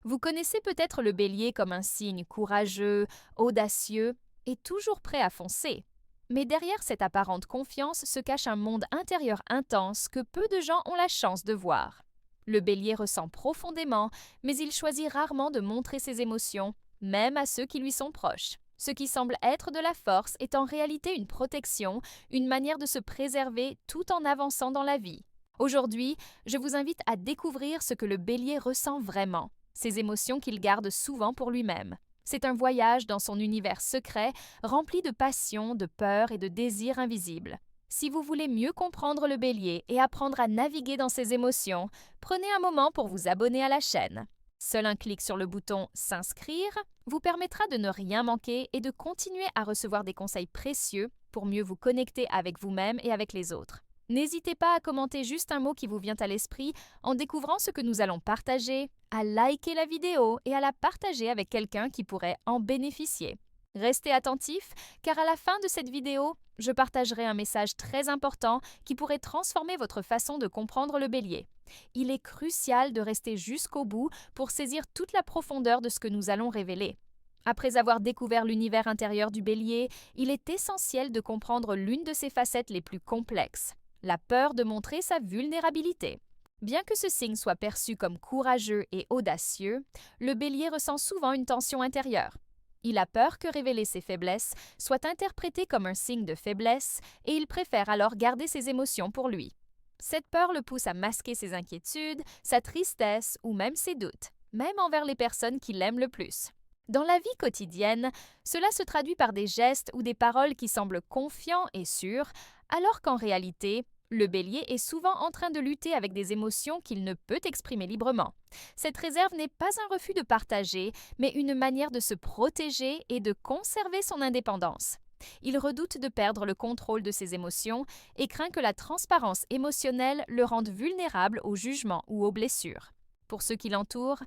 Vous connaissez peut-être le bélier comme un signe courageux, audacieux et toujours prêt à foncer. Mais derrière cette apparente confiance se cache un monde intérieur intense que peu de gens ont la chance de voir. Le bélier ressent profondément, mais il choisit rarement de montrer ses émotions, même à ceux qui lui sont proches. Ce qui semble être de la force est en réalité une protection, une manière de se préserver tout en avançant dans la vie. Aujourd'hui, je vous invite à découvrir ce que le bélier ressent vraiment, ces émotions qu'il garde souvent pour lui-même. C'est un voyage dans son univers secret, rempli de passion, de peur et de désirs invisibles. Si vous voulez mieux comprendre le bélier et apprendre à naviguer dans ses émotions, prenez un moment pour vous abonner à la chaîne. Seul un clic sur le bouton S'inscrire vous permettra de ne rien manquer et de continuer à recevoir des conseils précieux pour mieux vous connecter avec vous-même et avec les autres. N'hésitez pas à commenter juste un mot qui vous vient à l'esprit en découvrant ce que nous allons partager, à liker la vidéo et à la partager avec quelqu'un qui pourrait en bénéficier. Restez attentifs car à la fin de cette vidéo, je partagerai un message très important qui pourrait transformer votre façon de comprendre le bélier. Il est crucial de rester jusqu'au bout pour saisir toute la profondeur de ce que nous allons révéler. Après avoir découvert l'univers intérieur du bélier, il est essentiel de comprendre l'une de ses facettes les plus complexes, la peur de montrer sa vulnérabilité. Bien que ce signe soit perçu comme courageux et audacieux, le bélier ressent souvent une tension intérieure. Il a peur que révéler ses faiblesses soit interprété comme un signe de faiblesse et il préfère alors garder ses émotions pour lui. Cette peur le pousse à masquer ses inquiétudes, sa tristesse ou même ses doutes, même envers les personnes qui l'aiment le plus. Dans la vie quotidienne, cela se traduit par des gestes ou des paroles qui semblent confiants et sûrs, alors qu'en réalité, le bélier est souvent en train de lutter avec des émotions qu'il ne peut exprimer librement. Cette réserve n'est pas un refus de partager, mais une manière de se protéger et de conserver son indépendance. Il redoute de perdre le contrôle de ses émotions et craint que la transparence émotionnelle le rende vulnérable au jugement ou aux blessures. Pour ceux qui l'entourent,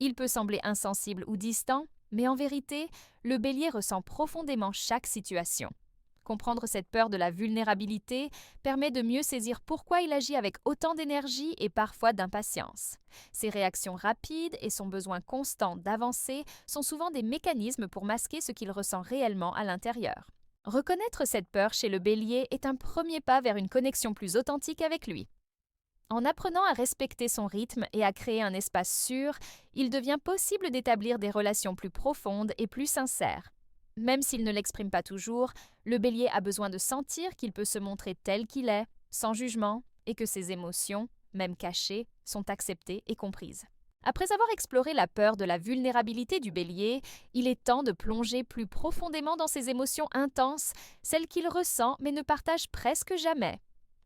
il peut sembler insensible ou distant, mais en vérité, le bélier ressent profondément chaque situation. Comprendre cette peur de la vulnérabilité permet de mieux saisir pourquoi il agit avec autant d'énergie et parfois d'impatience. Ses réactions rapides et son besoin constant d'avancer sont souvent des mécanismes pour masquer ce qu'il ressent réellement à l'intérieur. Reconnaître cette peur chez le bélier est un premier pas vers une connexion plus authentique avec lui. En apprenant à respecter son rythme et à créer un espace sûr, il devient possible d'établir des relations plus profondes et plus sincères. Même s'il ne l'exprime pas toujours, le bélier a besoin de sentir qu'il peut se montrer tel qu'il est, sans jugement, et que ses émotions, même cachées, sont acceptées et comprises. Après avoir exploré la peur de la vulnérabilité du bélier, il est temps de plonger plus profondément dans ses émotions intenses, celles qu'il ressent mais ne partage presque jamais.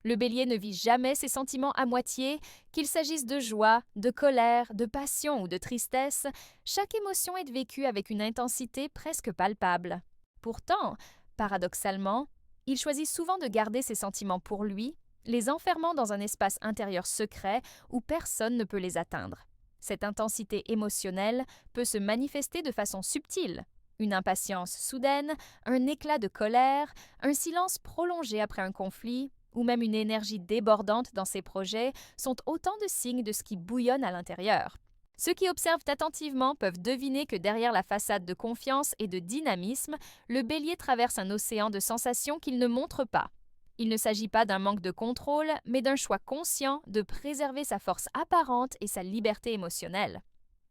Le bélier ne vit jamais ses sentiments à moitié, qu'il s'agisse de joie, de colère, de passion ou de tristesse, chaque émotion est vécue avec une intensité presque palpable. Pourtant, paradoxalement, il choisit souvent de garder ses sentiments pour lui, les enfermant dans un espace intérieur secret où personne ne peut les atteindre. Cette intensité émotionnelle peut se manifester de façon subtile. Une impatience soudaine, un éclat de colère, un silence prolongé après un conflit, ou même une énergie débordante dans ses projets, sont autant de signes de ce qui bouillonne à l'intérieur. Ceux qui observent attentivement peuvent deviner que derrière la façade de confiance et de dynamisme, le bélier traverse un océan de sensations qu'il ne montre pas. Il ne s'agit pas d'un manque de contrôle, mais d'un choix conscient de préserver sa force apparente et sa liberté émotionnelle.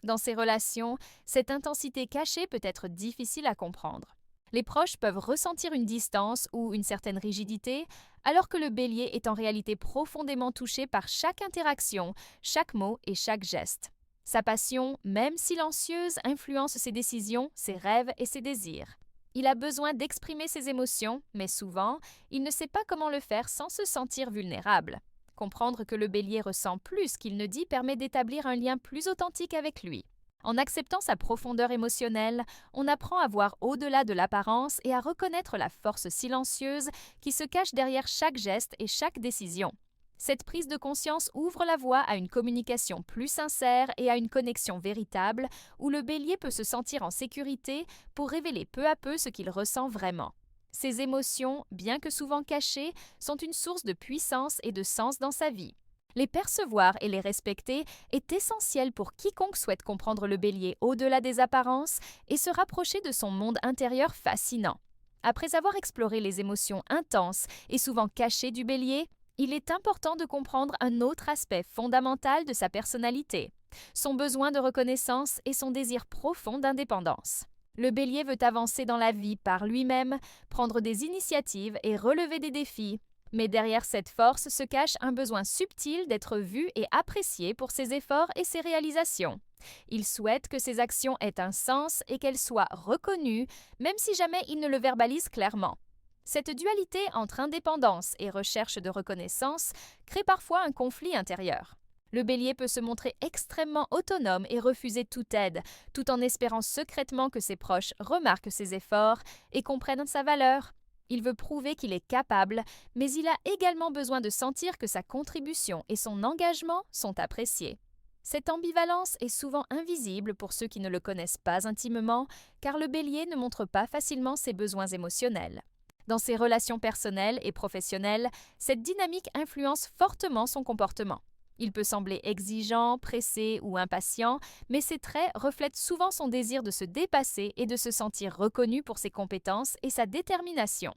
Dans ses relations, cette intensité cachée peut être difficile à comprendre. Les proches peuvent ressentir une distance ou une certaine rigidité, alors que le bélier est en réalité profondément touché par chaque interaction, chaque mot et chaque geste. Sa passion, même silencieuse, influence ses décisions, ses rêves et ses désirs. Il a besoin d'exprimer ses émotions, mais souvent, il ne sait pas comment le faire sans se sentir vulnérable. Comprendre que le bélier ressent plus qu'il ne dit permet d'établir un lien plus authentique avec lui. En acceptant sa profondeur émotionnelle, on apprend à voir au-delà de l'apparence et à reconnaître la force silencieuse qui se cache derrière chaque geste et chaque décision. Cette prise de conscience ouvre la voie à une communication plus sincère et à une connexion véritable où le bélier peut se sentir en sécurité pour révéler peu à peu ce qu'il ressent vraiment. Ces émotions, bien que souvent cachées, sont une source de puissance et de sens dans sa vie. Les percevoir et les respecter est essentiel pour quiconque souhaite comprendre le bélier au-delà des apparences et se rapprocher de son monde intérieur fascinant. Après avoir exploré les émotions intenses et souvent cachées du bélier, il est important de comprendre un autre aspect fondamental de sa personnalité, son besoin de reconnaissance et son désir profond d'indépendance. Le bélier veut avancer dans la vie par lui-même, prendre des initiatives et relever des défis. Mais derrière cette force se cache un besoin subtil d'être vu et apprécié pour ses efforts et ses réalisations. Il souhaite que ses actions aient un sens et qu'elles soient reconnues, même si jamais il ne le verbalise clairement. Cette dualité entre indépendance et recherche de reconnaissance crée parfois un conflit intérieur. Le bélier peut se montrer extrêmement autonome et refuser toute aide, tout en espérant secrètement que ses proches remarquent ses efforts et comprennent sa valeur. Il veut prouver qu'il est capable, mais il a également besoin de sentir que sa contribution et son engagement sont appréciés. Cette ambivalence est souvent invisible pour ceux qui ne le connaissent pas intimement, car le bélier ne montre pas facilement ses besoins émotionnels. Dans ses relations personnelles et professionnelles, cette dynamique influence fortement son comportement. Il peut sembler exigeant, pressé ou impatient, mais ses traits reflètent souvent son désir de se dépasser et de se sentir reconnu pour ses compétences et sa détermination.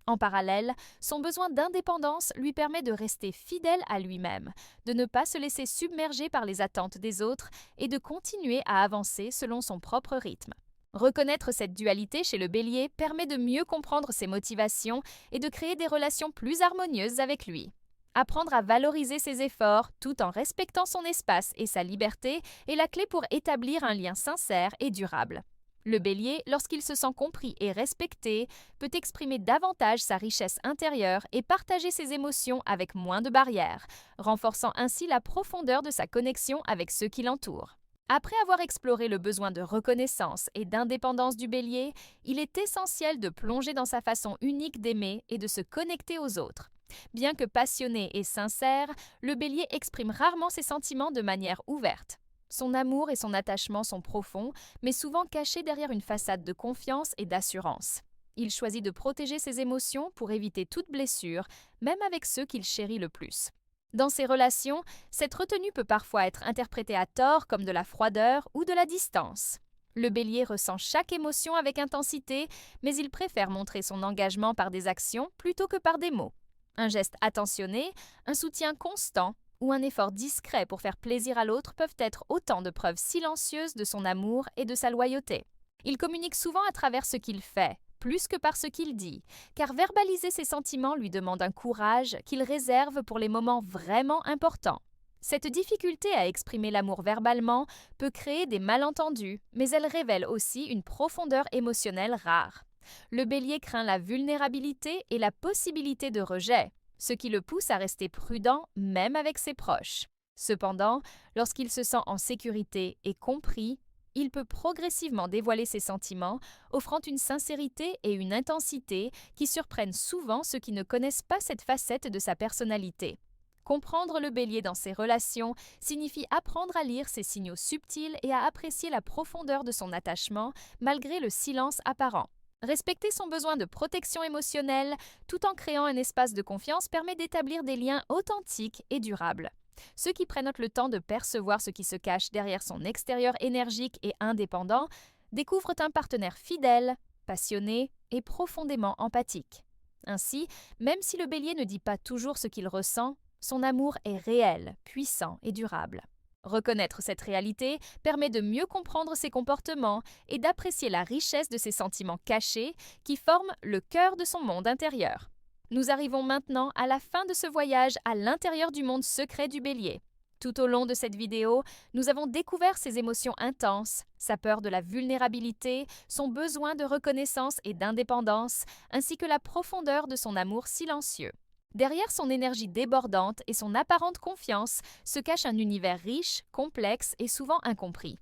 En parallèle, son besoin d'indépendance lui permet de rester fidèle à lui-même, de ne pas se laisser submerger par les attentes des autres et de continuer à avancer selon son propre rythme. Reconnaître cette dualité chez le bélier permet de mieux comprendre ses motivations et de créer des relations plus harmonieuses avec lui. Apprendre à valoriser ses efforts tout en respectant son espace et sa liberté est la clé pour établir un lien sincère et durable. Le bélier, lorsqu'il se sent compris et respecté, peut exprimer davantage sa richesse intérieure et partager ses émotions avec moins de barrières, renforçant ainsi la profondeur de sa connexion avec ceux qui l'entourent. Après avoir exploré le besoin de reconnaissance et d'indépendance du bélier, il est essentiel de plonger dans sa façon unique d'aimer et de se connecter aux autres. Bien que passionné et sincère, le bélier exprime rarement ses sentiments de manière ouverte. Son amour et son attachement sont profonds, mais souvent cachés derrière une façade de confiance et d'assurance. Il choisit de protéger ses émotions pour éviter toute blessure, même avec ceux qu'il chérit le plus. Dans ses relations, cette retenue peut parfois être interprétée à tort comme de la froideur ou de la distance. Le bélier ressent chaque émotion avec intensité, mais il préfère montrer son engagement par des actions plutôt que par des mots. Un geste attentionné, un soutien constant ou un effort discret pour faire plaisir à l'autre peuvent être autant de preuves silencieuses de son amour et de sa loyauté. Il communique souvent à travers ce qu'il fait, plus que par ce qu'il dit, car verbaliser ses sentiments lui demande un courage qu'il réserve pour les moments vraiment importants. Cette difficulté à exprimer l'amour verbalement peut créer des malentendus, mais elle révèle aussi une profondeur émotionnelle rare. Le bélier craint la vulnérabilité et la possibilité de rejet, ce qui le pousse à rester prudent même avec ses proches. Cependant, lorsqu'il se sent en sécurité et compris, il peut progressivement dévoiler ses sentiments, offrant une sincérité et une intensité qui surprennent souvent ceux qui ne connaissent pas cette facette de sa personnalité. Comprendre le bélier dans ses relations signifie apprendre à lire ses signaux subtils et à apprécier la profondeur de son attachement malgré le silence apparent. Respecter son besoin de protection émotionnelle tout en créant un espace de confiance permet d'établir des liens authentiques et durables. Ceux qui prennent le temps de percevoir ce qui se cache derrière son extérieur énergique et indépendant découvrent un partenaire fidèle, passionné et profondément empathique. Ainsi, même si le bélier ne dit pas toujours ce qu'il ressent, son amour est réel, puissant et durable. Reconnaître cette réalité permet de mieux comprendre ses comportements et d'apprécier la richesse de ses sentiments cachés qui forment le cœur de son monde intérieur. Nous arrivons maintenant à la fin de ce voyage à l'intérieur du monde secret du bélier. Tout au long de cette vidéo, nous avons découvert ses émotions intenses, sa peur de la vulnérabilité, son besoin de reconnaissance et d'indépendance, ainsi que la profondeur de son amour silencieux. Derrière son énergie débordante et son apparente confiance se cache un univers riche, complexe et souvent incompris.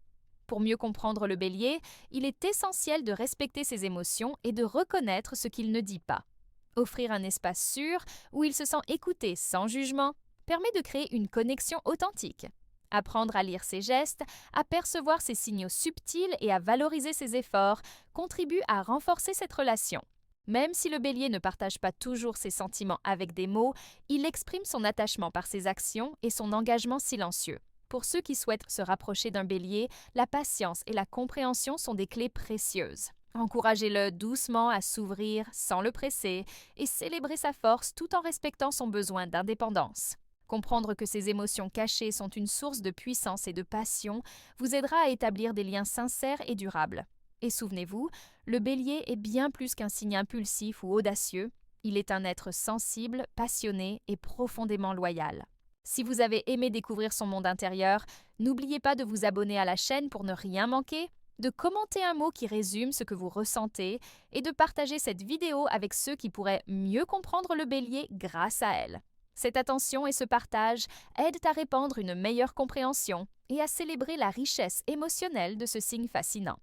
Pour mieux comprendre le bélier, il est essentiel de respecter ses émotions et de reconnaître ce qu'il ne dit pas. Offrir un espace sûr où il se sent écouté sans jugement permet de créer une connexion authentique. Apprendre à lire ses gestes, à percevoir ses signaux subtils et à valoriser ses efforts contribue à renforcer cette relation. Même si le bélier ne partage pas toujours ses sentiments avec des mots, il exprime son attachement par ses actions et son engagement silencieux. Pour ceux qui souhaitent se rapprocher d'un bélier, la patience et la compréhension sont des clés précieuses. Encouragez-le doucement à s'ouvrir sans le presser et célébrer sa force tout en respectant son besoin d'indépendance. Comprendre que ces émotions cachées sont une source de puissance et de passion vous aidera à établir des liens sincères et durables. Et souvenez-vous, le bélier est bien plus qu'un signe impulsif ou audacieux, il est un être sensible, passionné et profondément loyal. Si vous avez aimé découvrir son monde intérieur, n'oubliez pas de vous abonner à la chaîne pour ne rien manquer, de commenter un mot qui résume ce que vous ressentez et de partager cette vidéo avec ceux qui pourraient mieux comprendre le bélier grâce à elle. Cette attention et ce partage aident à répandre une meilleure compréhension et à célébrer la richesse émotionnelle de ce signe fascinant.